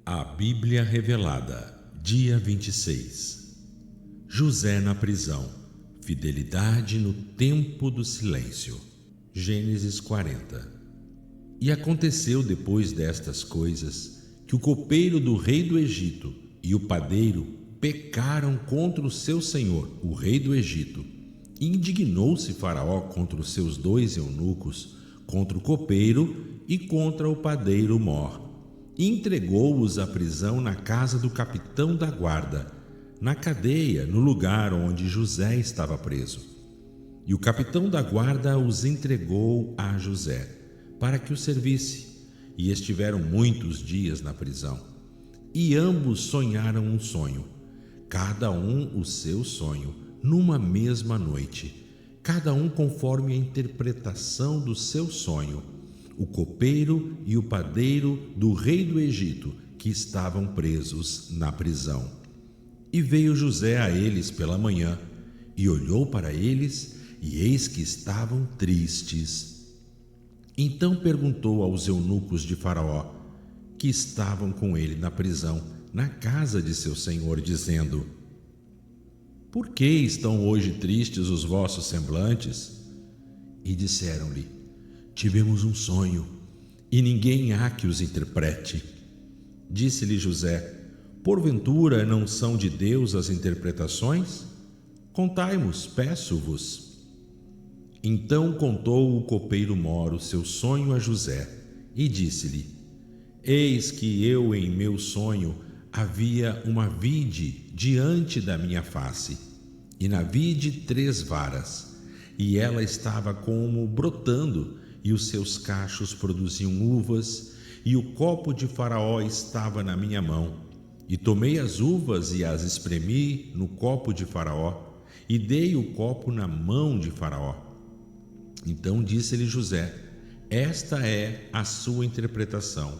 A Bíblia Revelada, dia 26. José na prisão, fidelidade no tempo do silêncio. Gênesis 40. E aconteceu depois destas coisas, que o copeiro do rei do Egito e o padeiro pecaram contra o seu senhor, o rei do Egito. E indignou-se Faraó contra os seus 2 eunucos, contra o copeiro e contra o padeiro Mor. E entregou-os à prisão na casa do capitão da guarda, na cadeia, no lugar onde José estava preso. E o capitão da guarda os entregou a José, para que o servisse, e estiveram muitos dias na prisão. E ambos sonharam um sonho, cada um o seu sonho, numa mesma noite, cada um conforme a interpretação do seu sonho, o copeiro e o padeiro do rei do Egito, que estavam presos na prisão. E veio José a eles pela manhã, e olhou para eles, e eis que estavam tristes. Então perguntou aos eunucos de Faraó, que estavam com ele na prisão, na casa de seu senhor, dizendo: Por que estão hoje tristes os vossos semblantes? E disseram-lhe: Tivemos um sonho, e ninguém há que os interprete. Disse-lhe José: Porventura não são de Deus as interpretações? Contai-mos, peço-vos. Então contou o copeiro Mor o seu sonho a José, e disse-lhe: Eis que eu em meu sonho havia uma vide diante da minha face, e na vide 3 varas, e ela estava como brotando, e os seus cachos produziam uvas, e o copo de Faraó estava na minha mão. E tomei as uvas e as espremi no copo de Faraó, e dei o copo na mão de Faraó. Então disse-lhe José: Esta é a sua interpretação.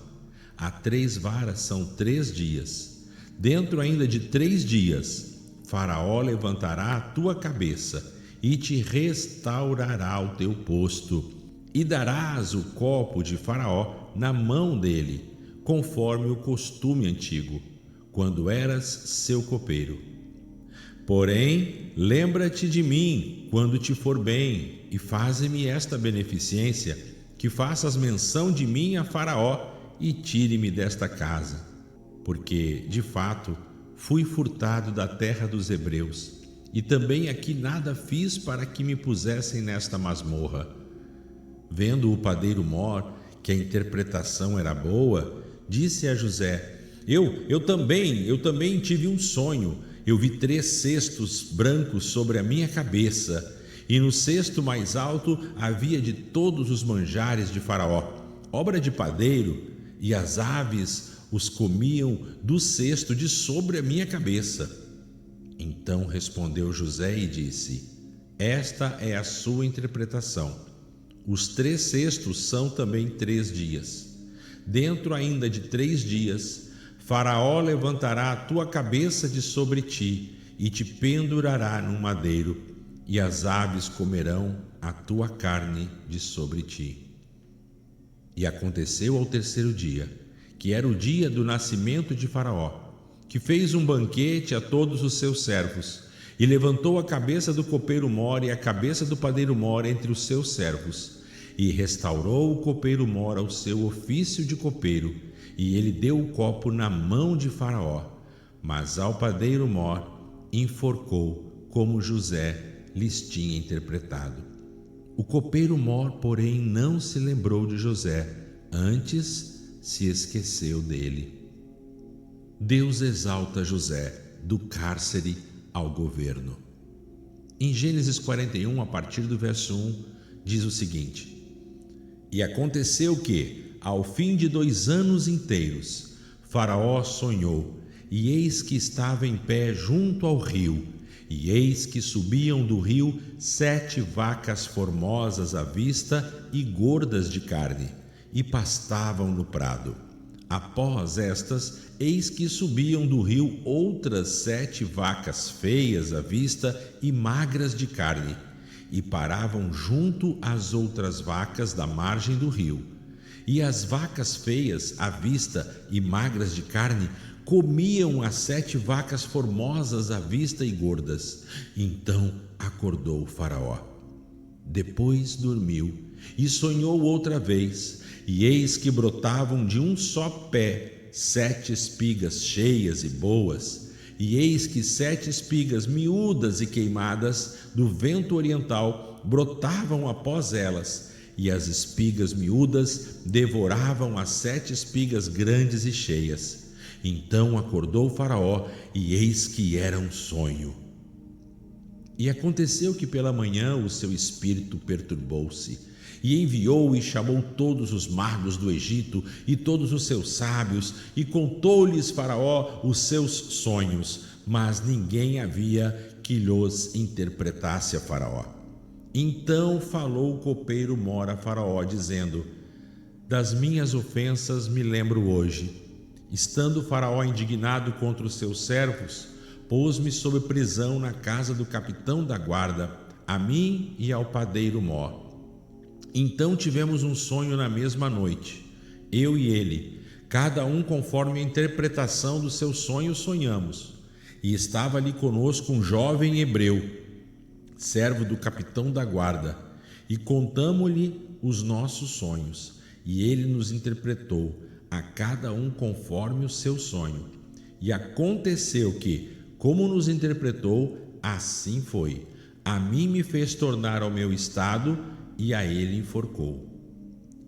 Há 3 varas são 3 dias. Dentro ainda de 3 dias, Faraó levantará a tua cabeça e te restaurará o teu posto. E darás o copo de Faraó na mão dele, conforme o costume antigo, quando eras seu copeiro. Porém, lembra-te de mim quando te for bem, e faze-me esta beneficência, que faças menção de mim a Faraó, e tire-me desta casa. Porque, de fato, fui furtado da terra dos hebreus, e também aqui nada fiz para que me pusessem nesta masmorra. Vendo o padeiro Mor que a interpretação era boa, disse a José: Eu também tive um sonho. Eu vi 3 cestos brancos sobre a minha cabeça, e no cesto mais alto havia de todos os manjares de Faraó, obra de padeiro, e as aves os comiam do cesto de sobre a minha cabeça. Então respondeu José e disse: Esta é a sua interpretação. Os 3 cestos são também 3 dias. Dentro ainda de 3 dias, Faraó levantará a tua cabeça de sobre ti e te pendurará num madeiro, e as aves comerão a tua carne de sobre ti. E aconteceu ao 3º dia, que era o dia do nascimento de Faraó, que fez um banquete a todos os seus servos, e levantou a cabeça do copeiro Mor e a cabeça do padeiro Mor entre os seus servos, e restaurou o copeiro Mor ao seu ofício de copeiro, e ele deu o copo na mão de Faraó, mas ao padeiro Mor enforcou, como José lhes tinha interpretado. O copeiro Mor, porém, não se lembrou de José, antes se esqueceu dele. Deus exalta José do cárcere ao governo. Em Gênesis 41, a partir do verso 1, diz o seguinte: E aconteceu que, ao fim de 2 anos inteiros, Faraó sonhou, e eis que estava em pé junto ao rio, e eis que subiam do rio 7 vacas formosas à vista e gordas de carne, e pastavam no prado. Após estas, eis que subiam do rio outras 7 vacas feias à vista e magras de carne, e paravam junto às outras vacas da margem do rio. e as vacas feias à vista e magras de carne comiam as 7 vacas formosas à vista e gordas. Então acordou o Faraó. Depois dormiu e sonhou outra vez, e eis que brotavam de um só pé 7 espigas cheias e boas, e eis que 7 espigas miúdas e queimadas do vento oriental brotavam após elas, e as espigas miúdas devoravam as 7 espigas grandes e cheias. Então acordou o Faraó, e eis que era um sonho. E aconteceu que pela manhã o seu espírito perturbou-se, e enviou e chamou todos os magos do Egito e todos os seus sábios, e contou-lhes Faraó os seus sonhos, mas ninguém havia que lhos interpretasse a Faraó. Então falou o copeiro mor a Faraó, dizendo: das minhas ofensas me lembro hoje. Estando Faraó indignado contra os seus servos, pôs-me sob prisão na casa do capitão da guarda, a mim e ao padeiro mor. Então tivemos um sonho na mesma noite, eu e ele, cada um conforme a interpretação do seu sonho sonhamos. E estava ali conosco um jovem hebreu, servo do capitão da guarda, e contamo-lhe os nossos sonhos, e ele nos interpretou, a cada um conforme o seu sonho. E aconteceu que, como nos interpretou, assim foi. A mim me fez tornar ao meu estado, e a ele enforcou.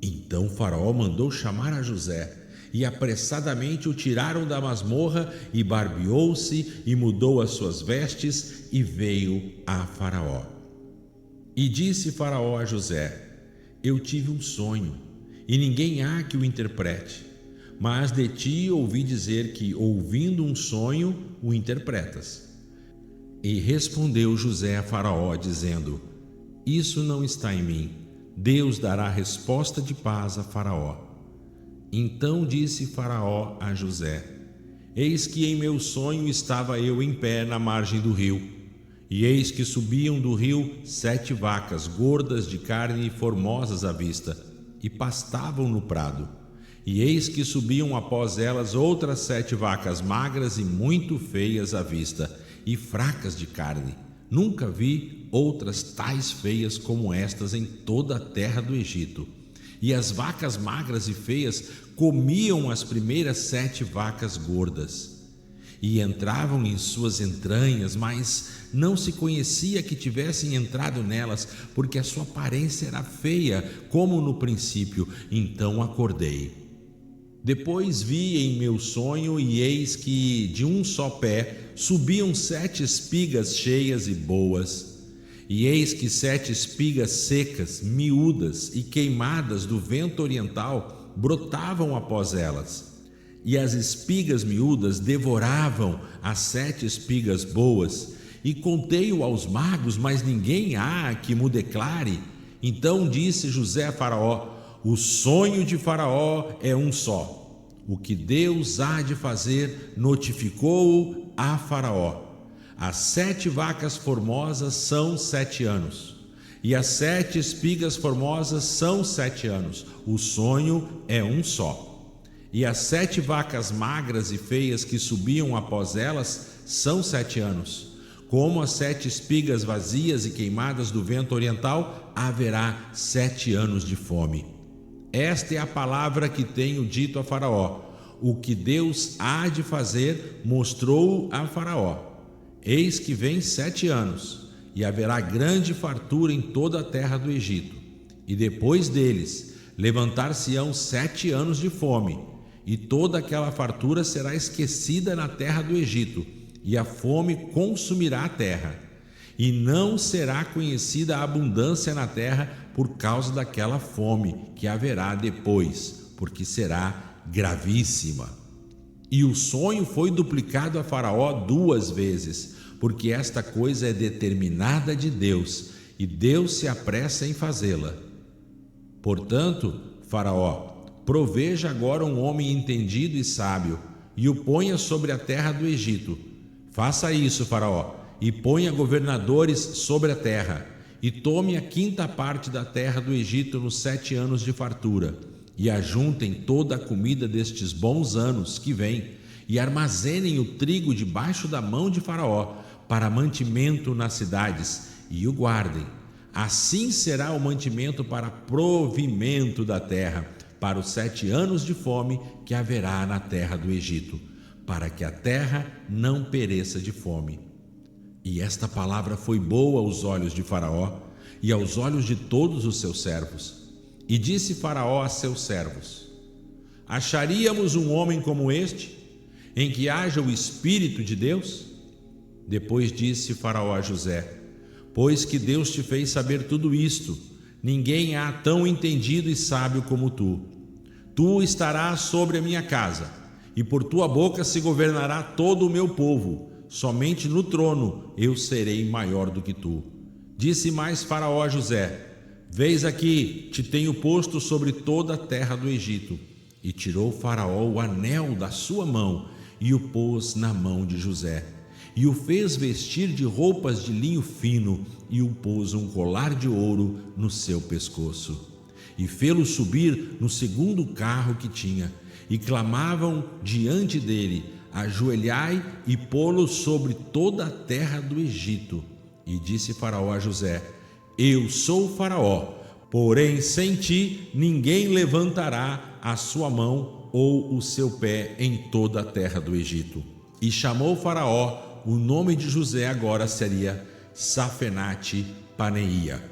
Então Faraó mandou chamar a José, e apressadamente o tiraram da masmorra, e barbeou-se, e mudou as suas vestes, e veio a Faraó. E disse Faraó a José: eu tive um sonho, e ninguém há que o interprete. Mas de ti ouvi dizer que, ouvindo um sonho, o interpretas. E respondeu José a Faraó, dizendo: isso não está em mim. Deus dará resposta de paz a Faraó. Então disse Faraó a José: eis que em meu sonho estava eu em pé na margem do rio, e eis que subiam do rio 7 vacas gordas de carne e formosas à vista, e pastavam no prado. E eis que subiam após elas outras 7 vacas magras e muito feias à vista, e fracas de carne. Nunca vi outras tais feias como estas em toda a terra do Egito. E as vacas magras e feias comiam as primeiras 7 vacas gordas, e entravam em suas entranhas, mas não se conhecia que tivessem entrado nelas, porque a sua aparência era feia, como no princípio. Então acordei. Depois vi em meu sonho, e eis que de um só pé subiam 7 espigas cheias e boas, e eis que 7 espigas secas, miúdas e queimadas do vento oriental brotavam após elas, e as espigas miúdas devoravam as 7 espigas boas. E contei-o aos magos, mas ninguém há que mo declare. Então disse José a Faraó: o sonho de Faraó é um só. O que Deus há de fazer, notificou-o a Faraó. As 7 vacas formosas são 7 anos, e as 7 espigas formosas são 7 anos. O sonho é um só. E as 7 vacas magras e feias que subiam após elas são 7 anos. Como as 7 espigas vazias e queimadas do vento oriental, haverá 7 anos de fome. Esta é a palavra que tenho dito a Faraó. O que Deus há de fazer, mostrou a Faraó. Eis que vem 7 anos, e haverá grande fartura em toda a terra do Egito. E depois deles, levantar-se-ão 7 anos de fome, e toda aquela fartura será esquecida na terra do Egito, e a fome consumirá a terra. E não será conhecida a abundância na terra por causa daquela fome que haverá depois, porque será gravíssima. E o sonho foi duplicado a Faraó 2 vezes, porque esta coisa é determinada de Deus, e Deus se apressa em fazê-la. Portanto, Faraó, proveja agora um homem entendido e sábio, e o ponha sobre a terra do Egito. Faça isso, Faraó, e ponha governadores sobre a terra, e tome a 5ª parte da terra do Egito nos 7 anos de fartura, e ajuntem toda a comida destes bons anos que vêm, e armazenem o trigo debaixo da mão de Faraó, para mantimento nas cidades, e o guardem. Assim será o mantimento para provimento da terra, para os 7 anos de fome que haverá na terra do Egito, para que a terra não pereça de fome. E esta palavra foi boa aos olhos de Faraó e aos olhos de todos os seus servos. E disse Faraó a seus servos: acharíamos um homem como este, em que haja o Espírito de Deus? Depois disse Faraó a José: pois que Deus te fez saber tudo isto, ninguém há tão entendido e sábio como tu. Tu estarás sobre a minha casa, e por tua boca se governará todo o meu povo. Somente no trono eu serei maior do que tu. Disse mais Faraó a José: vês aqui, te tenho posto sobre toda a terra do Egito. E tirou Faraó o anel da sua mão e o pôs na mão de José. E o fez vestir de roupas de linho fino, e o pôs um colar de ouro no seu pescoço. E fê-lo subir no segundo carro que tinha, e clamavam diante dele: ajoelhai e pô-lo sobre toda a terra do Egito. E disse Faraó a José: eu sou Faraó, porém sem ti ninguém levantará a sua mão ou o seu pé em toda a terra do Egito. E chamou Faraó, o nome de José agora seria Safenate Paneia,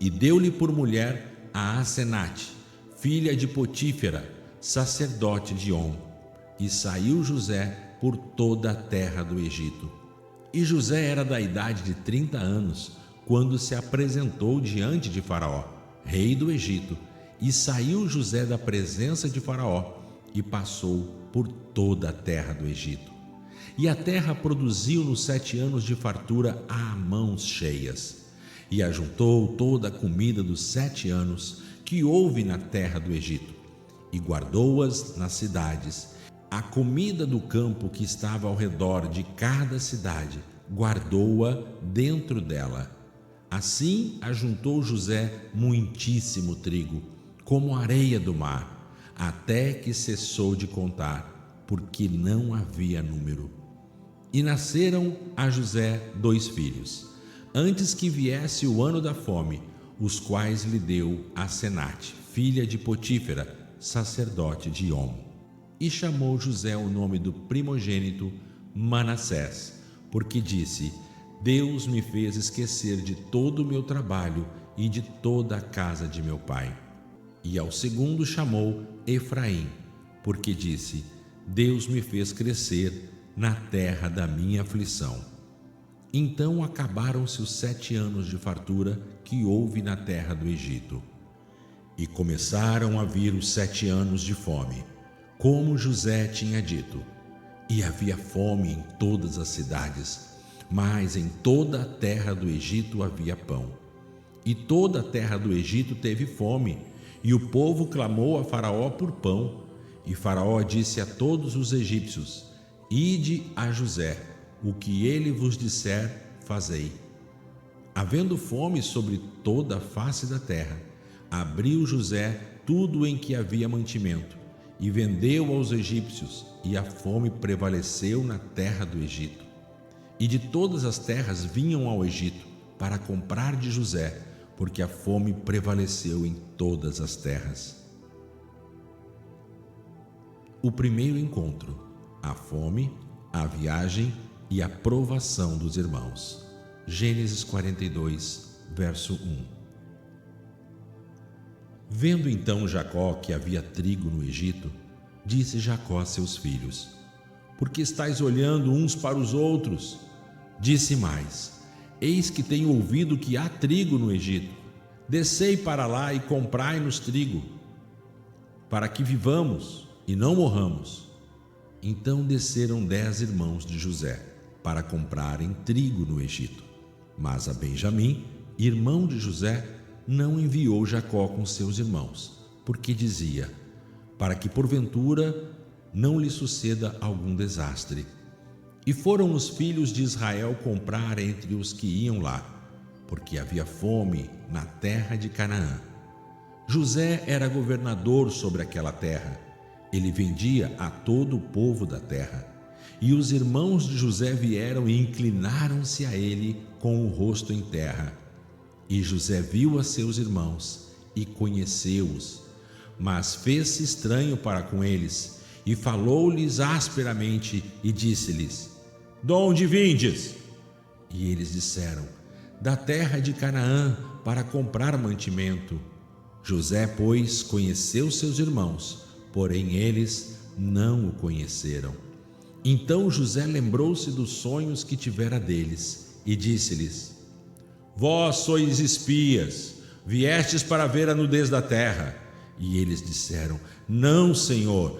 e deu-lhe por mulher a Asenate, filha de Potífera, sacerdote de On. E saiu José por toda a terra do Egito. E José era da idade de 30 anos, quando se apresentou diante de Faraó, rei do Egito. E saiu José da presença de Faraó e passou por toda a terra do Egito. E a terra produziu nos 7 anos de fartura a mãos cheias. E ajuntou toda a comida dos 7 anos que houve na terra do Egito, e guardou-as nas cidades. A comida do campo que estava ao redor de cada cidade, guardou-a dentro dela. Assim ajuntou José muitíssimo trigo, como a areia do mar, até que cessou de contar, porque não havia número. E nasceram a José 2 filhos, antes que viesse o ano da fome, os quais lhe deu Asenate, filha de Potífera, sacerdote de On. E chamou José o nome do primogênito Manassés, porque disse: Deus me fez esquecer de todo o meu trabalho e de toda a casa de meu pai. E ao segundo chamou Efraim, porque disse: Deus me fez crescer na terra da minha aflição. Então acabaram-se os 7 anos de fartura que houve na terra do Egito. E começaram a vir os 7 anos de fome, como José tinha dito. E havia fome em todas as cidades, mas em toda a terra do Egito havia pão. E toda a terra do Egito teve fome, e o povo clamou a Faraó por pão. E Faraó disse a todos os egípcios: Ide a José, o que ele vos disser, fazei. Havendo fome sobre toda a face da terra, abriu José tudo em que havia mantimento, e vendeu aos egípcios, e a fome prevaleceu na terra do Egito. E de todas as terras vinham ao Egito para comprar de José, porque a fome prevaleceu em todas as terras. O primeiro encontro: a fome, a viagem e a provação dos irmãos. Gênesis 42, verso 1. Vendo então Jacó que havia trigo no Egito, disse Jacó a seus filhos: Por que estáis olhando uns para os outros? Disse mais: Eis que tenho ouvido que há trigo no Egito. Descei para lá e comprai-nos trigo, para que vivamos e não morramos. Então desceram 10 irmãos de José para comprarem trigo no Egito. Mas a Benjamim, irmão de José, não enviou Jacó com seus irmãos, porque dizia: para que porventura não lhe suceda algum desastre. E foram os filhos de Israel comprar entre os que iam lá, porque havia fome na terra de Canaã. José era governador sobre aquela terra. Ele vendia a todo o povo da terra. E os irmãos de José vieram e inclinaram-se a ele com o rosto em terra. E José viu a seus irmãos e conheceu-os, mas fez-se estranho para com eles e falou-lhes asperamente e disse-lhes: De onde vindes? E eles disseram: Da terra de Canaã, para comprar mantimento. José, pois, conheceu seus irmãos, porém eles não o conheceram. Então José lembrou-se dos sonhos que tivera deles e disse-lhes: Vós sois espias, viestes para ver a nudez da terra. E eles disseram: Não, Senhor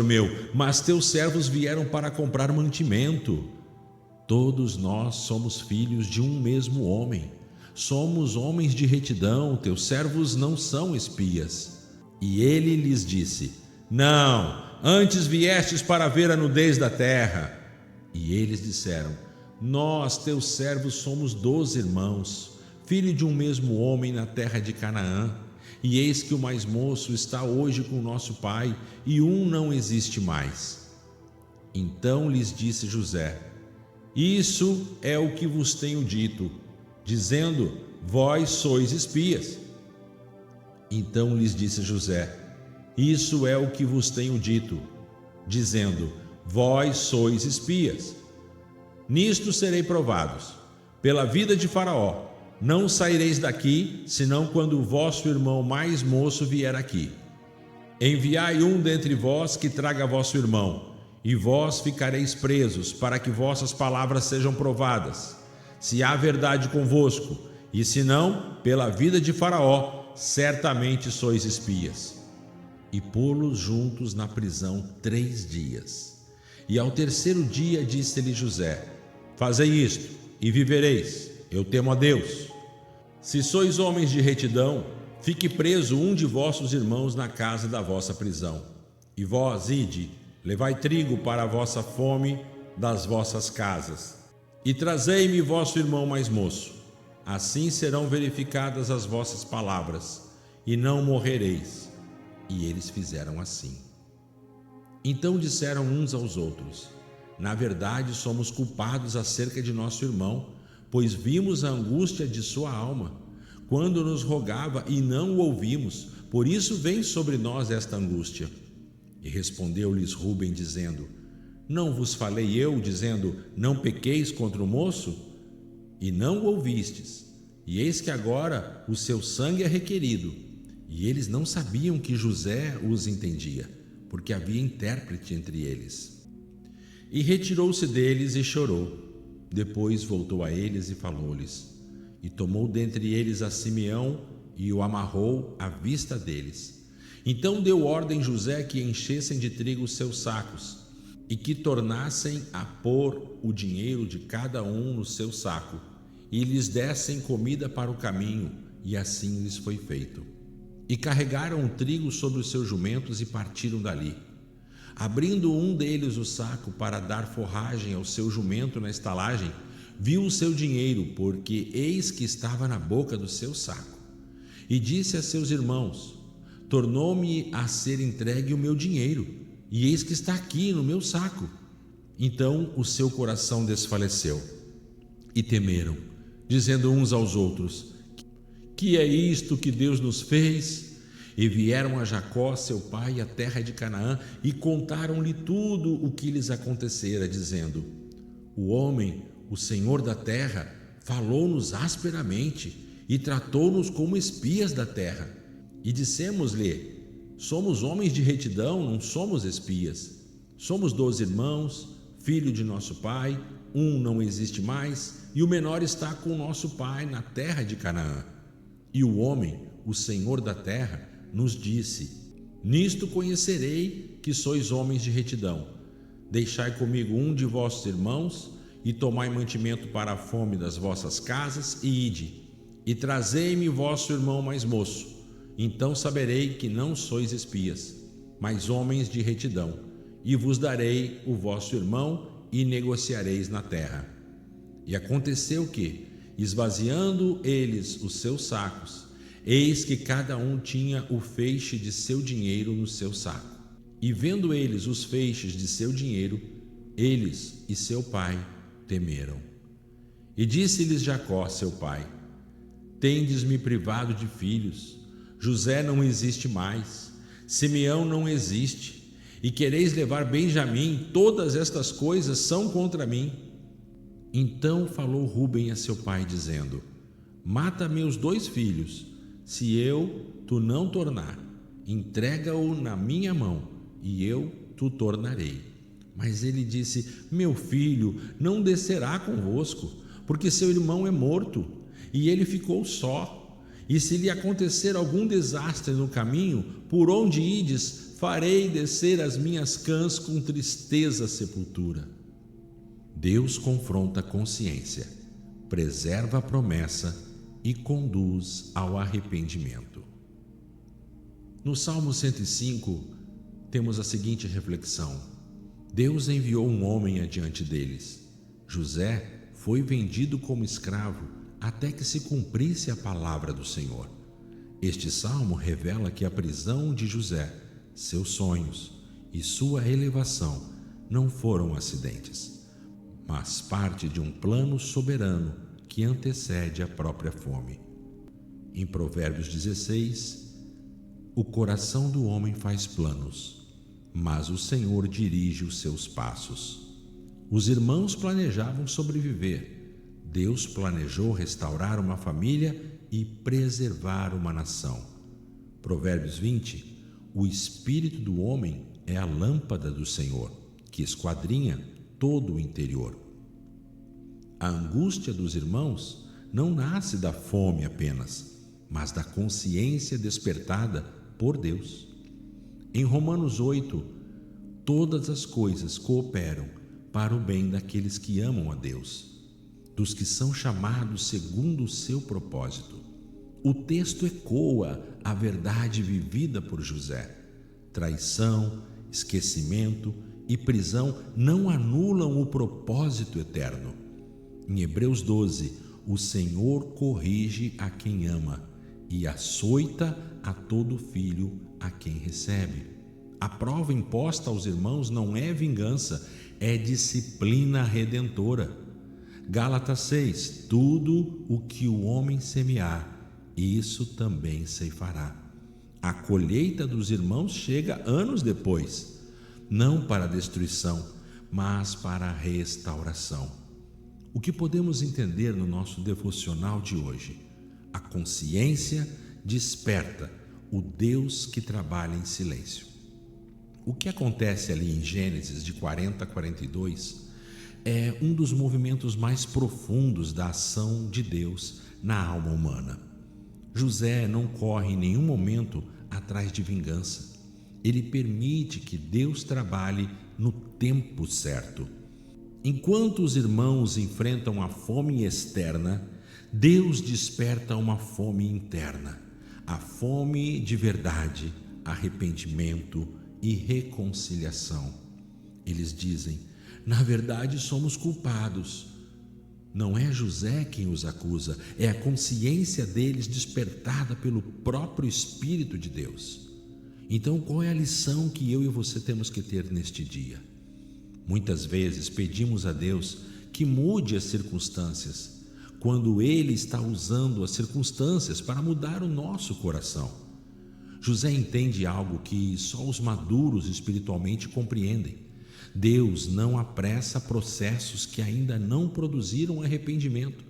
meu, mas teus servos vieram para comprar mantimento. Todos nós somos filhos de um mesmo homem. Somos homens de retidão, teus servos não são espias. E ele lhes disse: Não, antes viestes para ver a nudez da terra. E eles disseram: Nós, teus servos, somos 12 irmãos, filho de um mesmo homem na terra de Canaã. E eis que o mais moço está hoje com nosso pai, e um não existe mais. Então lhes disse José: Isso é o que vos tenho dito, dizendo: Vós sois espias. Então lhes disse José: Isso é o que vos tenho dito, dizendo: Vós sois espias. Nisto serei provados. Pela vida de Faraó, não saireis daqui, senão quando o vosso irmão mais moço vier aqui. Enviai um dentre vós que traga vosso irmão, e vós ficareis presos, para que vossas palavras sejam provadas, se há verdade convosco, e se não, pela vida de Faraó, certamente sois espias. E pô-los juntos na prisão 3 dias. E ao terceiro dia disse-lhe José: Fazei isto, e vivereis. Eu temo a Deus. Se sois homens de retidão, fique preso um de vossos irmãos na casa da vossa prisão. E vós, ide, levai trigo para a vossa fome das vossas casas. E trazei-me vosso irmão mais moço. Assim serão verificadas as vossas palavras, e não morrereis. E eles fizeram assim. Então disseram uns aos outros: Na verdade, somos culpados acerca de nosso irmão, pois vimos a angústia de sua alma, quando nos rogava e não o ouvimos, por isso vem sobre nós esta angústia. E respondeu-lhes Rúben, dizendo: Não vos falei eu, dizendo: Não pequeis contra o moço? E não o ouvistes. E eis que agora o seu sangue é requerido. E eles não sabiam que José os entendia, porque havia intérprete entre eles. E retirou-se deles e chorou. Depois voltou a eles e falou-lhes. E tomou dentre eles a Simeão e o amarrou à vista deles. Então deu ordem José que enchessem de trigo os seus sacos e que tornassem a pôr o dinheiro de cada um no seu saco e lhes dessem comida para o caminho, e assim lhes foi feito. E carregaram o trigo sobre os seus jumentos e partiram dali. Abrindo um deles o saco para dar forragem ao seu jumento na estalagem, viu o seu dinheiro, porque eis que estava na boca do seu saco. E disse a seus irmãos: Tornou-me a ser entregue o meu dinheiro, e eis que está aqui no meu saco. Então o seu coração desfaleceu, e temeram, dizendo uns aos outros: Que é isto que Deus nos fez? E vieram a Jacó, seu pai, à terra de Canaã, e contaram-lhe tudo o que lhes acontecera, dizendo: O homem, o Senhor da terra, falou-nos asperamente e tratou-nos como espias da terra. E dissemos-lhe: Somos homens de retidão, não somos espias. Somos 12 irmãos, filho de nosso pai, um não existe mais, e o menor está com nosso pai na terra de Canaã. E o homem, o Senhor da terra, nos disse: Nisto conhecerei que sois homens de retidão. Deixai comigo um de vossos irmãos, e tomai mantimento para a fome das vossas casas, e ide, e trazei-me vosso irmão mais moço. Então saberei que não sois espias, mas homens de retidão, e vos darei o vosso irmão, e negociareis na terra. E aconteceu que, esvaziando eles os seus sacos, Eis que cada um tinha o feixe de seu dinheiro no seu saco. E vendo eles os feixes de seu dinheiro, eles e seu pai temeram. E disse-lhes Jacó, seu pai: Tendes-me privado de filhos, José não existe mais, Simeão não existe, e quereis levar Benjamim, todas estas coisas são contra mim. Então falou Ruben a seu pai, dizendo: Mata meus 2 filhos, se tu não tornar, entrega-o na minha mão, e eu tu tornarei. Mas ele disse: Meu filho não descerá convosco, porque seu irmão é morto, e ele ficou só. E se lhe acontecer algum desastre no caminho, por onde ides, farei descer as minhas cãs com tristeza à sepultura. Deus confronta a consciência, preserva a promessa e conduz ao arrependimento. No Salmo 105, temos a seguinte reflexão: Deus enviou um homem adiante deles. José foi vendido como escravo até que se cumprisse a palavra do Senhor. Este salmo revela que a prisão de José, seus sonhos e sua elevação não foram acidentes, mas parte de um plano soberano que antecede a própria fome. Em Provérbios 16, o coração do homem faz planos, mas o Senhor dirige os seus passos. Os irmãos planejavam sobreviver. Deus planejou restaurar uma família e preservar uma nação. Provérbios 20, o espírito do homem é a lâmpada do Senhor, que esquadrinha todo o interior. A angústia dos irmãos não nasce da fome apenas, mas da consciência despertada por Deus. Em Romanos 8, todas as coisas cooperam para o bem daqueles que amam a Deus, dos que são chamados segundo o seu propósito. O texto ecoa a verdade vivida por José. Traição, esquecimento e prisão não anulam o propósito eterno. Em Hebreus 12, o Senhor corrige a quem ama e açoita a todo filho a quem recebe. A prova imposta aos irmãos não é vingança, é disciplina redentora. Gálatas 6, tudo o que o homem semear, isso também ceifará. A colheita dos irmãos chega anos depois, não para a destruição, mas para a restauração. O que podemos entender no nosso devocional de hoje? A consciência desperta o Deus que trabalha em silêncio. O que acontece ali em Gênesis de 40 a 42 é um dos movimentos mais profundos da ação de Deus na alma humana. José não corre em nenhum momento atrás de vingança. Ele permite que Deus trabalhe no tempo certo. Enquanto os irmãos enfrentam a fome externa, Deus desperta uma fome interna, a fome de verdade, arrependimento e reconciliação. Eles dizem: na verdade somos culpados. Não é José quem os acusa, é a consciência deles despertada pelo próprio Espírito de Deus. Então, qual é a lição que eu e você temos que ter neste dia? Muitas vezes pedimos a Deus que mude as circunstâncias, quando Ele está usando as circunstâncias para mudar o nosso coração. José entende algo que só os maduros espiritualmente compreendem. Deus não apressa processos que ainda não produziram arrependimento.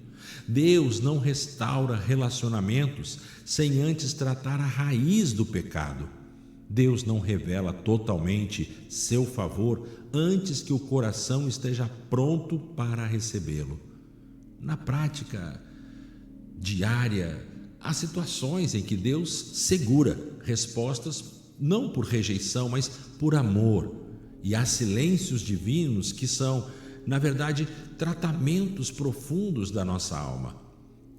Deus não restaura relacionamentos sem antes tratar a raiz do pecado. Deus não revela totalmente seu favor antes que o coração esteja pronto para recebê-lo. Na prática diária, há situações em que Deus segura respostas não por rejeição, mas por amor. E há silêncios divinos que são, na verdade, tratamentos profundos da nossa alma.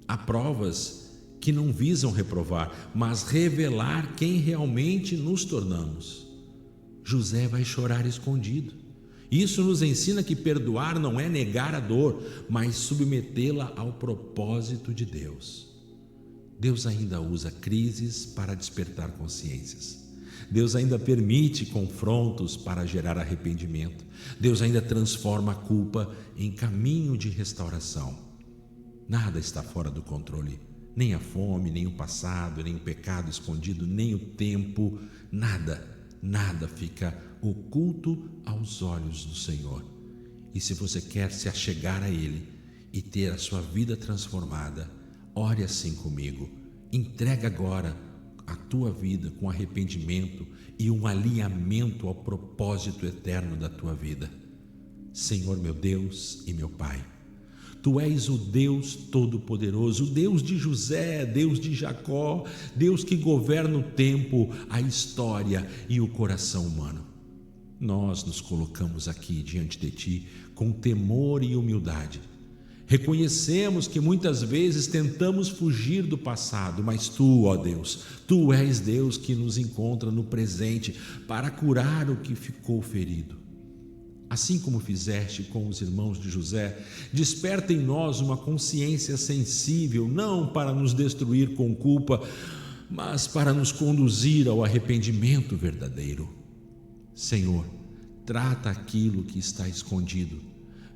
Há provas que não visam reprovar, mas revelar quem realmente nos tornamos. José vai chorar escondido. Isso nos ensina que perdoar não é negar a dor, mas submetê-la ao propósito de Deus. Deus ainda usa crises para despertar consciências. Deus ainda permite confrontos para gerar arrependimento. Deus ainda transforma a culpa em caminho de restauração. Nada está fora do controle. Nem a fome, nem o passado, nem o pecado escondido, nem o tempo. Nada fica oculto aos olhos do Senhor. E se você quer se achegar a Ele e ter a sua vida transformada, ore assim comigo. Entrega agora a tua vida com arrependimento e um alinhamento ao propósito eterno da tua vida. Senhor meu Deus e meu Pai, Tu és o Deus Todo-Poderoso, o Deus de José, Deus de Jacó, Deus que governa o tempo, a história e o coração humano. Nós nos colocamos aqui diante de Ti com temor e humildade. Reconhecemos que muitas vezes tentamos fugir do passado, mas Tu, ó Deus, Tu és Deus que nos encontra no presente para curar o que ficou ferido. Assim como fizeste com os irmãos de José, desperta em nós uma consciência sensível, não para nos destruir com culpa, mas para nos conduzir ao arrependimento verdadeiro. Senhor, trata aquilo que está escondido.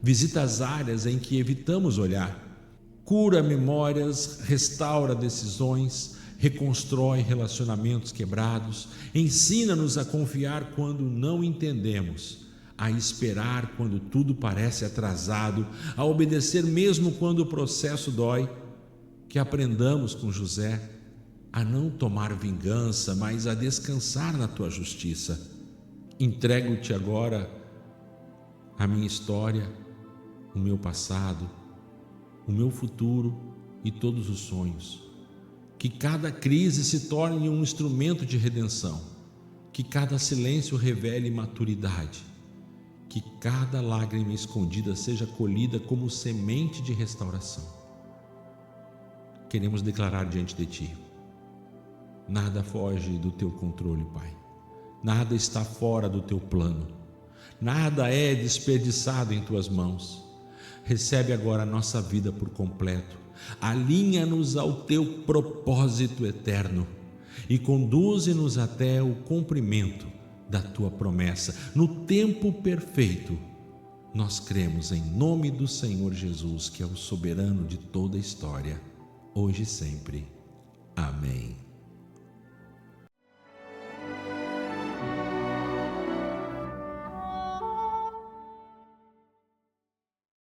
Visita as áreas em que evitamos olhar. Cura memórias, restaura decisões, reconstrói relacionamentos quebrados. Ensina-nos a confiar quando não entendemos, a esperar quando tudo parece atrasado, a obedecer mesmo quando o processo dói. Que aprendamos com José a não tomar vingança, mas a descansar na Tua justiça. Entrego-Te agora a minha história, o meu passado, o meu futuro e todos os sonhos. Que cada crise se torne um instrumento de redenção. Que cada silêncio revele maturidade. Que cada lágrima escondida seja colhida como semente de restauração. Queremos declarar diante de Ti: nada foge do Teu controle, Pai. Nada está fora do Teu plano. Nada é desperdiçado em Tuas mãos. Recebe agora a nossa vida por completo. Alinha-nos ao Teu propósito eterno e conduze-nos até o cumprimento da Tua promessa, no tempo perfeito. Nós cremos em nome do Senhor Jesus, que é o soberano de toda a história, hoje e sempre. Amém.